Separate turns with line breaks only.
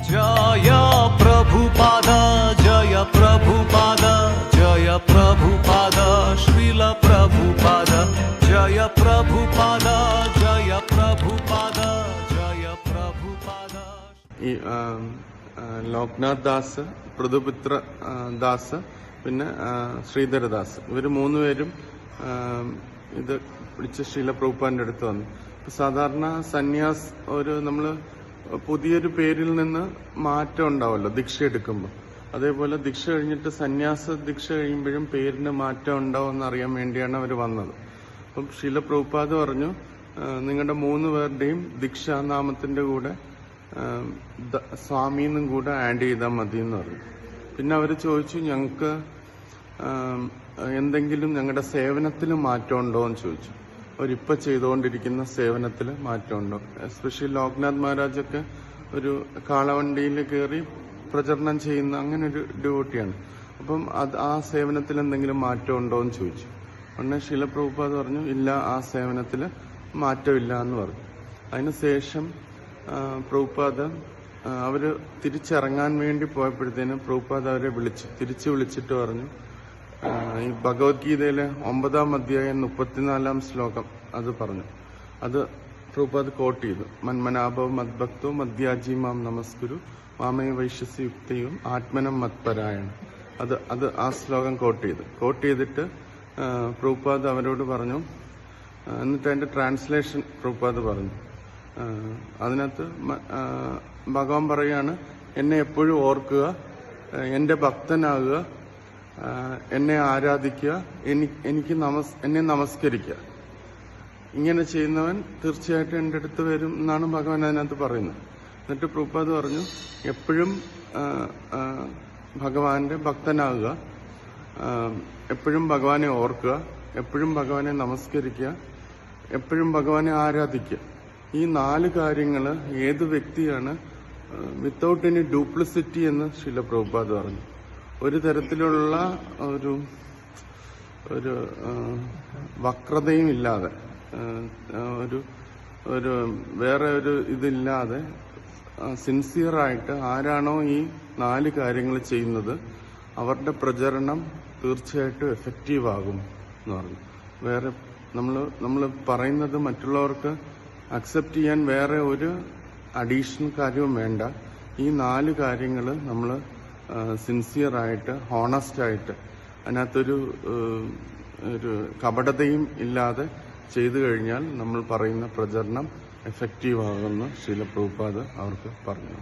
जय प्रभुपाद जय प्रभुपाद जय प्रभुपाद श्रील प्रभुपाद जय प्रभुपाद जय प्रभुपाद जय प्रभुपाद.
ഈ ലോക്നാഥ് ദാസ്, പൃഥുപുത്ര ദാസ്, പിന്നെ ശ്രീധരദാസ്, ഇവർ മൂന്നുപേരും ഇത് വിളിച്ച് ശ്രീല പ്രഭുപാദിന്റെ അടുത്ത് വന്നു. സാധാരണ സന്യാസ് നമ്മൾ പുതിയൊരു പേരിൽ നിന്ന് മാറ്റം ഉണ്ടാവുമല്ലോ ദീക്ഷ എടുക്കുമ്പോൾ. അതേപോലെ ദീക്ഷ കഴിഞ്ഞിട്ട് സന്യാസ ദീക്ഷ കഴിയുമ്പോഴും പേരിന് മാറ്റം ഉണ്ടാവുമെന്ന് അറിയാൻ വേണ്ടിയാണ് അവർ വന്നത്. അപ്പം ശ്രീല പ്രഭുപാദ് പറഞ്ഞു, നിങ്ങളുടെ മൂന്ന് പേരുടെയും ദീക്ഷാനാമത്തിന്റെ കൂടെ സ്വാമിന്നും കൂടെ ആഡ് ചെയ്താൽ മതി എന്ന് പറഞ്ഞു. പിന്നെ അവർ ചോദിച്ചു, ഞങ്ങൾക്ക് എന്തെങ്കിലും ഞങ്ങളുടെ സേവനത്തിൽ മാറ്റമുണ്ടോ എന്ന് ചോദിച്ചു. അവരിപ്പോൾ ചെയ്തുകൊണ്ടിരിക്കുന്ന സേവനത്തിൽ മാറ്റമുണ്ടോ? എസ്പെഷ്യലി ലോക്നാഥ് മഹാരാജൊക്കെ ഒരു കാളവണ്ടിയിൽ കയറി പ്രചരണം ചെയ്യുന്ന അങ്ങനെ ഒരു ഡ്യൂട്ടിയാണ്. അപ്പം ആ സേവനത്തിൽ എന്തെങ്കിലും മാറ്റമുണ്ടോ എന്ന് ചോദിച്ചു. ഉടനെ ശ്രീല പ്രഭുപാദ് പറഞ്ഞു, ഇല്ല, ആ സേവനത്തിൽ മാറ്റമില്ല എന്ന് പറഞ്ഞു. അതിനുശേഷം പ്രഭുപാദ് അവര് തിരിച്ചിറങ്ങാൻ വേണ്ടി പോയപ്പോഴത്തേനും പ്രഭുപാദ് അവരെ തിരിച്ചു വിളിച്ചിട്ട് പറഞ്ഞു, ഈ ഭഗവത്ഗീതയിലെ 9-ാം അധ്യായം 34-ാം ശ്ലോകം അത് പറഞ്ഞു. അത് പ്രഭുപാദ് കോട്ട് ചെയ്തു. മന്മനാഭവ മദ്ഭക്തോ മദ്യാജീമാം നമസ്കുരു മാമേ വൈശ്യസി യുക്തയും ആത്മനം മത്പരായണം. അത് ആ ശ്ലോകം കോട്ട് ചെയ്തിട്ട് പ്രഭുപാദ് അവരോട് പറഞ്ഞു. എന്നിട്ട് അതിന്റെ ട്രാൻസ്ലേഷൻ പ്രഭുപാദ് പറഞ്ഞു. അതിനകത്ത് ഭഗവാൻ പറയാണ്, എന്നെ എപ്പോഴും ഓർക്കുക, എന്റെ ഭക്തനാകുക, എന്നെ ആരാധിക്കുക, എന്നെ നമസ്കരിക്കുക. ഇങ്ങനെ ചെയ്യുന്നവൻ തീർച്ചയായിട്ടും എൻ്റെ അടുത്ത് വരും എന്നാണ് ഭഗവാൻ അതിനകത്ത് പറയുന്നത്. എന്നിട്ട് പ്രഭുപാദ് പറഞ്ഞു, എപ്പോഴും ഭഗവാന്റെ ഭക്തനാകുക, എപ്പോഴും ഭഗവാനെ ഓർക്കുക, എപ്പോഴും ഭഗവാനെ നമസ്കരിക്കുക, എപ്പോഴും ഭഗവാനെ ആരാധിക്കുക. ഈ 4 കാര്യങ്ങൾ ഏത് വ്യക്തിയാണ് വിത്തൗട്ട് എനി ഡ്യൂപ്ലിസിറ്റി എന്ന് ശ്രീല പ്രഭുപാദ് പറഞ്ഞു. ഒരു തരത്തിലുള്ള ഒരു വക്രതയും ഇല്ലാതെ, ഒരു വേറെ ഒരു ഇതില്ലാതെ സിൻസിയറായിട്ട് ആരാണോ ഈ 4 കാര്യങ്ങൾ ചെയ്യുന്നത് അവരുടെ പ്രചരണം തീർച്ചയായിട്ടും എഫക്റ്റീവ് ആകും എന്ന് പറഞ്ഞു. വേറെ നമ്മൾ പറയുന്നത് മറ്റുള്ളവർക്ക് അക്സെപ്റ്റ് ചെയ്യാൻ വേറെ ഒരു അഡീഷണൽ കാര്യവും വേണ്ട. ഈ 4 കാര്യങ്ങൾ നമ്മൾ സിൻസിയറായിട്ട്, ഹോണസ്റ്റായിട്ട്, അതിനകത്തൊരു കപടതയും ഇല്ലാതെ ചെയ്തു കഴിഞ്ഞാൽ നമ്മൾ പറയുന്ന പ്രചരണം എഫക്റ്റീവ് ആകുമെന്ന് ശ്രീല പ്രഭുപാദ് അവർക്ക് പറഞ്ഞു.